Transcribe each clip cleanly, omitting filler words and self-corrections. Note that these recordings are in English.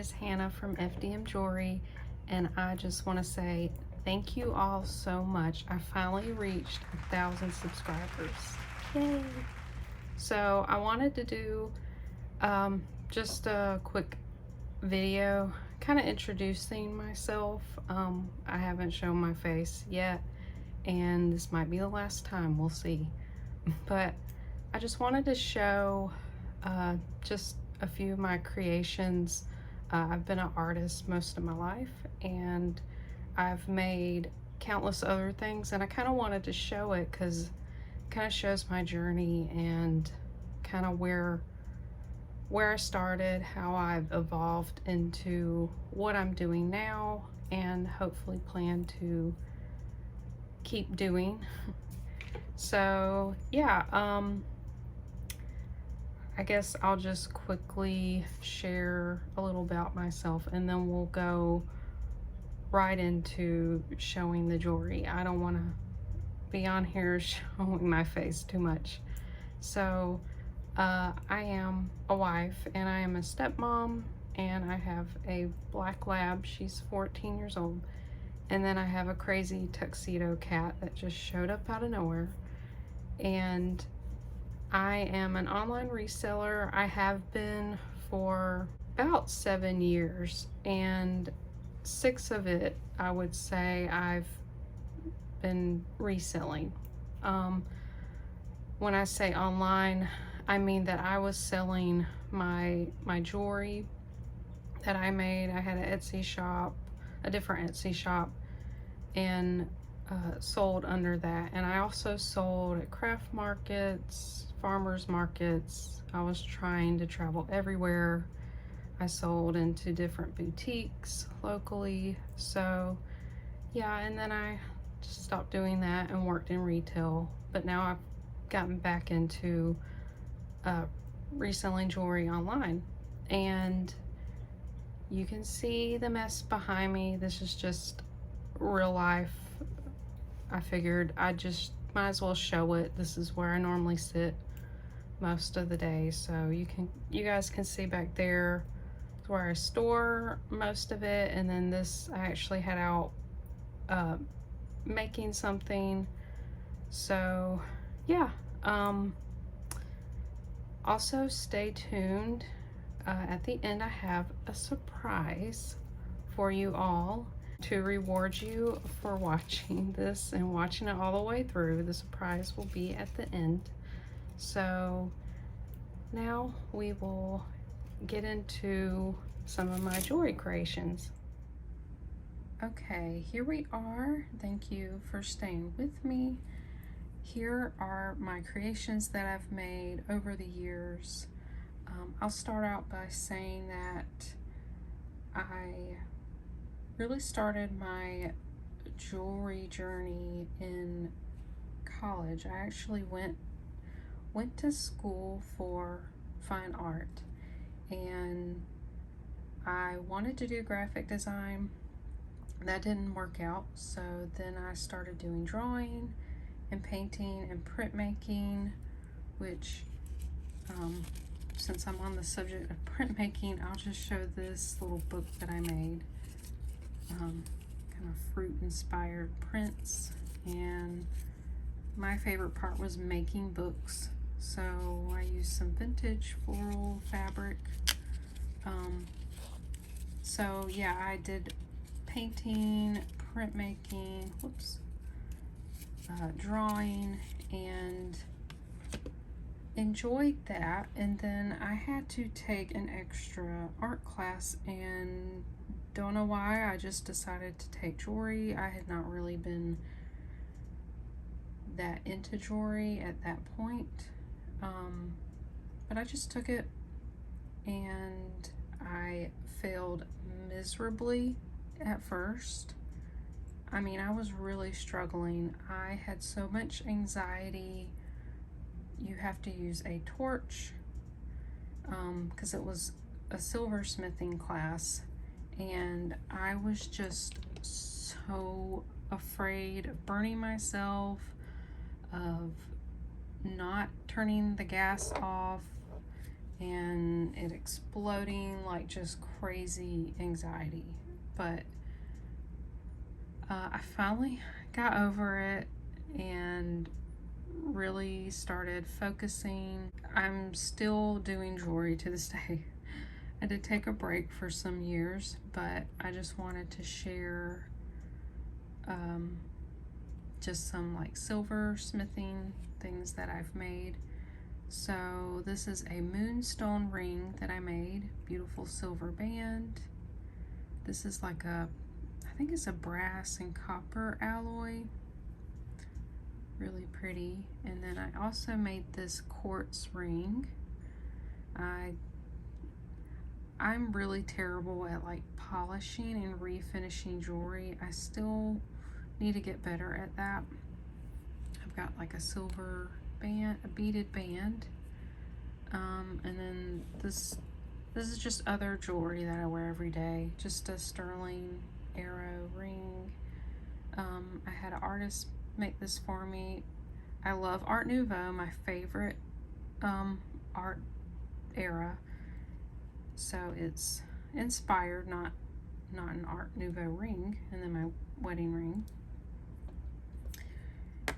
is Hannah from FDM Jewelry, and I just want to say thank you all so much. I finally reached 1,000 subscribers. Yay! So I wanted to do just a quick video kind of introducing myself. I haven't shown my face yet, and this might be the last time, we'll see. But I just wanted to show just a few of my creations. I've been an artist most of my life, and I've made countless other things, and I kind of wanted to show it because it kind of shows my journey and kind of where I started, how I've evolved into what I'm doing now, and hopefully plan to keep doing. So yeah, I guess I'll just quickly share a little about myself, and then we'll go right into showing the jewelry. I don't want to be on here showing my face too much. So I am a wife, and I am a stepmom, and I have a black lab. She's 14 years old. And then I have a crazy tuxedo cat that just showed up out of nowhere. And I am an online reseller. I have been for about 7 years, and 6 of it, I would say, I've been reselling. When I say online, I mean that I was selling my jewelry that I made. I had an Etsy shop, a different Etsy shop, and sold under that. And I also sold at craft markets, farmers markets. I was trying to travel everywhere. I sold into different boutiques locally. So yeah, and then I just stopped doing that and worked in retail. But now I've gotten back into reselling jewelry online. And you can see the mess behind me. This is just real life. I figured I just might as well show it. This is where I normally sit most of the day, so you guys can see back there is where I store most of it. And then this, I actually had out making something. So yeah, also stay tuned. At the end I have a surprise for you all to reward you for watching this and watching it all the way through. The surprise will be at the end. So now we will get into some of my jewelry creations. Okay, here we are. Thank you for staying with me. Here are my creations that I've made over the years. I'll start out by saying that I really started my jewelry journey in college. I actually went to school for fine art, and I wanted to do graphic design. That didn't work out, so then I started doing drawing and painting and printmaking, which since I'm on the subject of printmaking, I'll just show this little book that I made. Kind of fruit inspired prints, and my favorite part was making books. So I used some vintage floral fabric. So yeah, I did painting, printmaking, drawing, and enjoyed that. And then I had to take an extra art class, and don't know why, I just decided to take jewelry. I had not really been that into jewelry at that point, but I just took it, and I failed miserably at first. I mean, I was really struggling. I had so much anxiety. You have to use a torch because it was a silversmithing class, and I was just so afraid of burning myself, of not turning the gas off, and it exploding like just crazy anxiety. But I finally got over it and really started focusing. I'm still doing jewelry to this day. I did take a break for some years, but I just wanted to share just some like silversmithing things that I've made. So this is a moonstone ring that I made, beautiful silver band. This is like a, I think it's a brass and copper alloy, really pretty. And then I also made this quartz ring. I'm really terrible at like polishing and refinishing jewelry. I still need to get better at that. I've got like a silver band, a beaded band, and then this is just other jewelry that I wear every day. Just a sterling arrow ring. I had an artist make this for me. I love Art Nouveau, my favorite art era. So it's inspired, not an Art Nouveau ring. And then my wedding ring.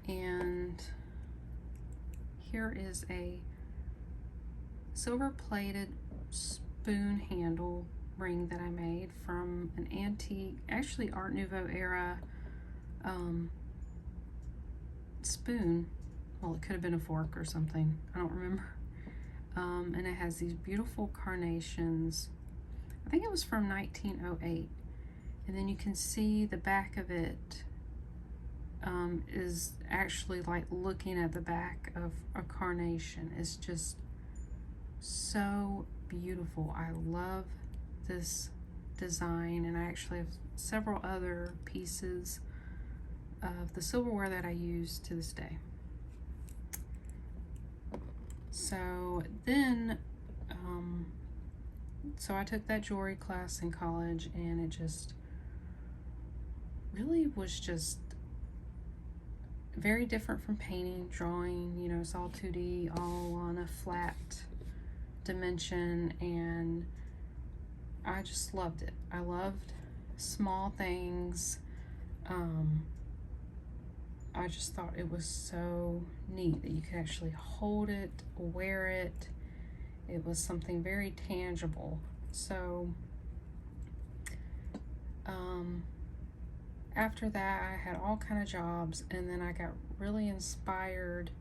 And here is a silver plated spoon handle ring that I made from an antique, actually Art Nouveau era spoon. Well, it could have been a fork or something, I don't remember. And it has these beautiful carnations. I think it was from 1908. And then you can see the back of it is actually like looking at the back of a carnation. It's just so beautiful. I love this design, and I actually have several other pieces of the silverware that I use to this day. So then, so I took that jewelry class in college, and it just really was just very different from painting, drawing. You know, it's all 2D, all on a flat dimension, and I just loved it. I loved small things. I just thought it was so neat that you could actually hold it, wear it. It was something very tangible. So after that, I had all kind of jobs, and then I got really inspired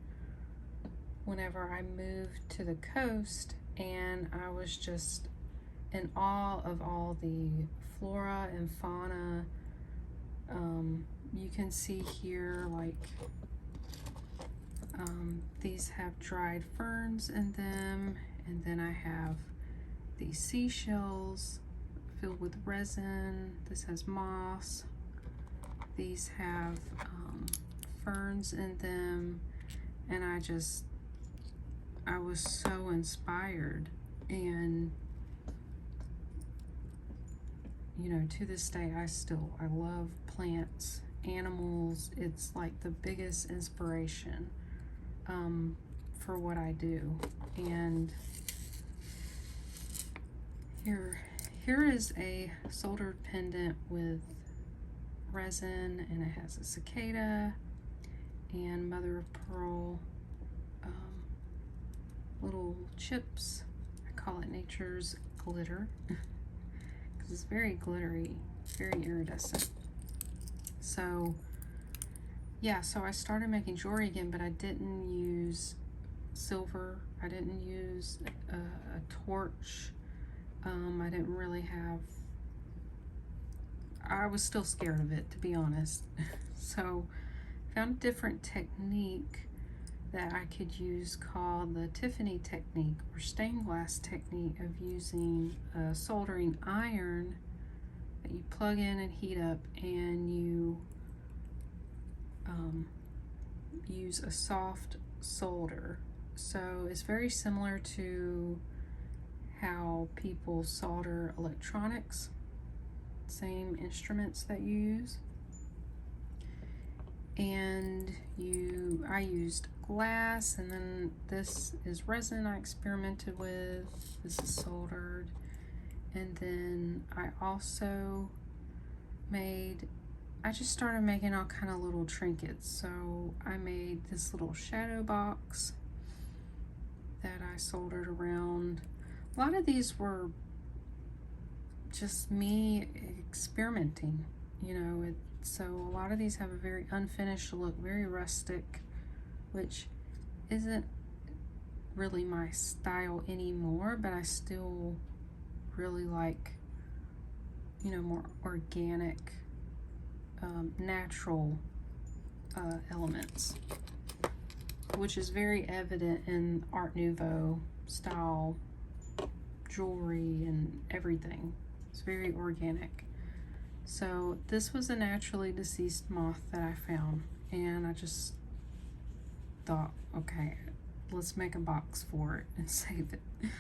whenever I moved to the coast, and I was just in awe of all the flora and fauna. You can see here, like, these have dried ferns in them, and then I have these seashells filled with resin. This has moss. These have ferns in them, and I was so inspired. And you know, to this day, I love plants, animals. It's like the biggest inspiration for what I do. And here is a soldered pendant with resin, and it has a cicada and mother of pearl little chips. I call it nature's glitter because it's very glittery, very iridescent. So yeah, so I started making jewelry again, but I didn't use silver. I didn't use a torch. I didn't really have, I was still scared of it, to be honest. So I found a different technique that I could use called the Tiffany technique, or stained glass technique, of using a soldering iron that you plug in and heat up, and you use a soft solder. So it's very similar to how people solder electronics, same instruments that you use. And I used glass, and then this is resin I experimented with. This is soldered. And then I also I just started making all kind of little trinkets. So I made this little shadow box that I soldered around. A lot of these were just me experimenting, you know. So a lot of these have a very unfinished look, very rustic, which isn't really my style anymore, but I still really like, you know, more organic, natural elements, which is very evident in Art Nouveau style jewelry and everything. It's very organic. So this was a naturally deceased moth that I found, and I just thought, okay, let's make a box for it and save it.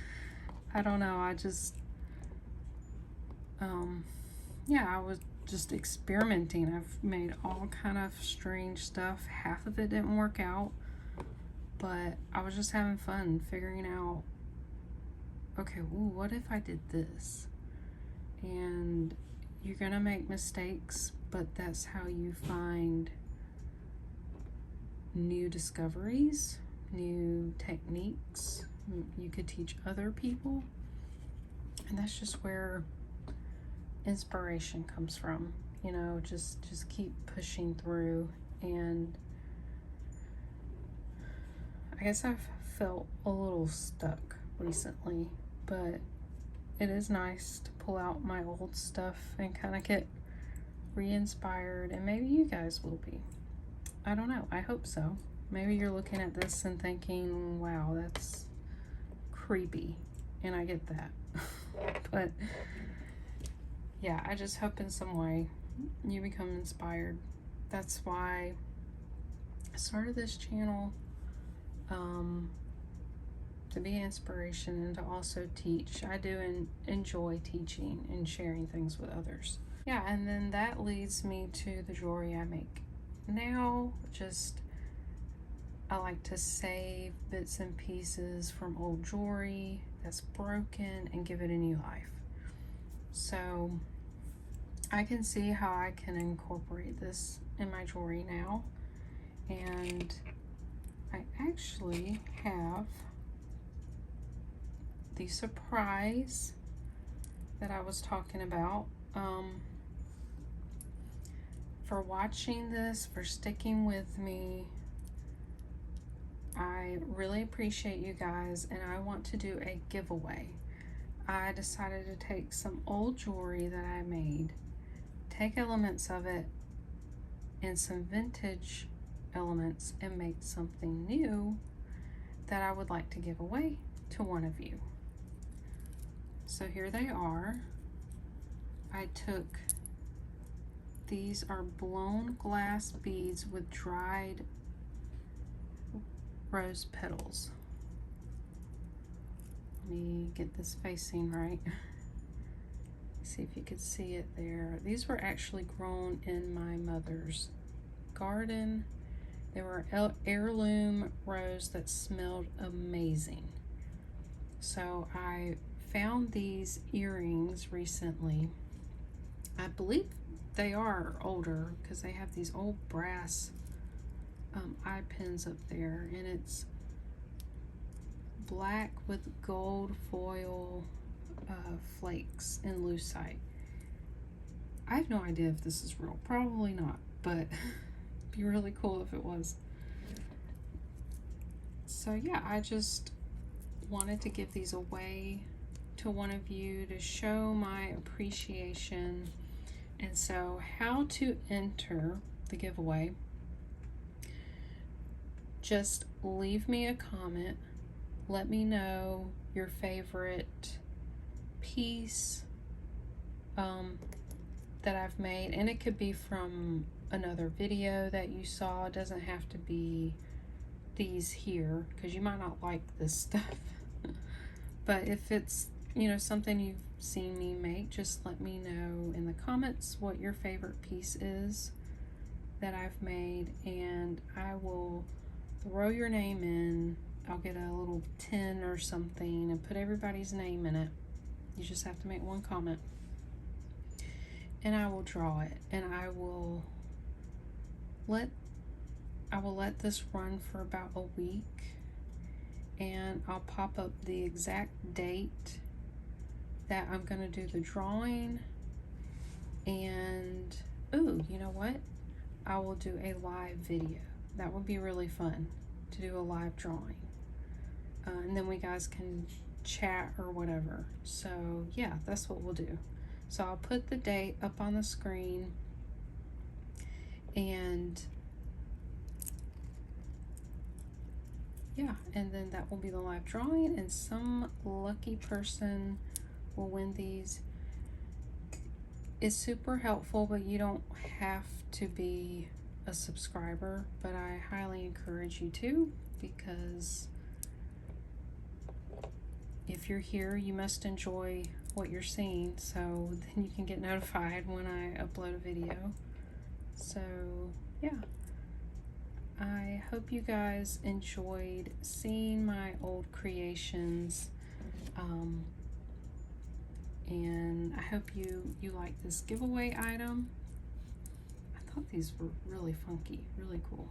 I don't know, I just yeah, I was just experimenting. I've made all kind of strange stuff. Half of it didn't work out, but I was just having fun figuring out, okay, ooh, what if I did this? And you're gonna make mistakes, but that's how you find new discoveries, new techniques you could teach other people. And that's just where inspiration comes from, you know. Just keep pushing through. And I guess I've felt a little stuck recently, but it is nice to pull out my old stuff and kind of get re-inspired, and maybe you guys will be. I don't know, I hope so. Maybe you're looking at this and thinking, wow, that's creepy, and I get that. But yeah, I just hope in some way you become inspired. That's why I started this channel, to be inspiration and to also teach. I do enjoy teaching and sharing things with others. Yeah, and then that leads me to the jewelry I make now. I like to save bits and pieces from old jewelry that's broken and give it a new life. So I can see how I can incorporate this in my jewelry now. And I actually have the surprise that I was talking about. For watching this, for sticking with me, I really appreciate you guys, and I want to do a giveaway. I decided to take some old jewelry that I made, take elements of it and some vintage elements, and make something new that I would like to give away to one of you. So here they are. I took, these are blown glass beads with dried rose petals. Let me get this facing right. See if you could see it there. These were actually grown in my mother's garden. They were heirloom rose that smelled amazing. So I found these earrings recently. I believe they are older because they have these old brass eye pins up there, and it's black with gold foil flakes and lucite. I have no idea if this is real, probably not, but it'd be really cool if it was. So yeah, I just wanted to give these away to one of you to show my appreciation. And so how to enter the giveaway: just leave me a comment, let me know your favorite piece that I've made, and it could be from another video that you saw. It doesn't have to be these here, because you might not like this stuff. But if it's, you know, something you've seen me make, just let me know in the comments what your favorite piece is that I've made, and I will throw your name in. I'll get a little tin or something and put everybody's name in it. You just have to make one comment. And I will draw it, and I will let this run for about a week, and I'll pop up the exact date that I'm gonna do the drawing. And ooh, you know what? I will do a live video. That would be really fun to do a live drawing. And then we guys can chat or whatever. So yeah, that's what we'll do. So I'll put the date up on the screen, and yeah, and then that will be the live drawing, and some lucky person will win these. It's super helpful, but you don't have to be a subscriber, but I highly encourage you to, because if you're here, you must enjoy what you're seeing, so then you can get notified when I upload a video. So yeah, I hope you guys enjoyed seeing my old creations, and I hope you like this giveaway item. I thought these were really funky, really cool.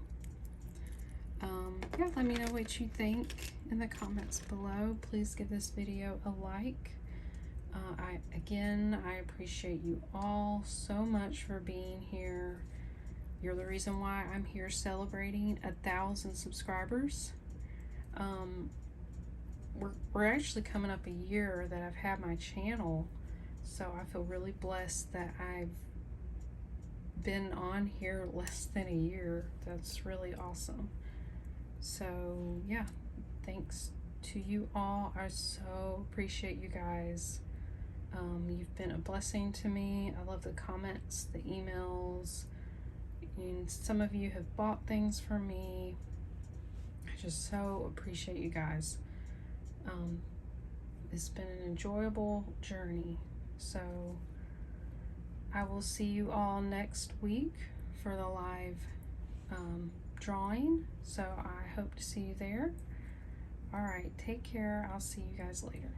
Yeah, let me know what you think in the comments below. Please give this video a like. I appreciate you all so much for being here. You're the reason why I'm here celebrating 1,000 subscribers. We're actually coming up a year that I've had my channel, so I feel really blessed that I've been on here less than a year. That's really awesome. So yeah, thanks to you all. I so appreciate you guys. You've been a blessing to me. I love the comments, the emails, and some of you have bought things for me. I just so appreciate you guys. It's been an enjoyable journey. So I will see you all next week for the live drawing. So I hope to see you there. All right, take care. I'll see you guys later.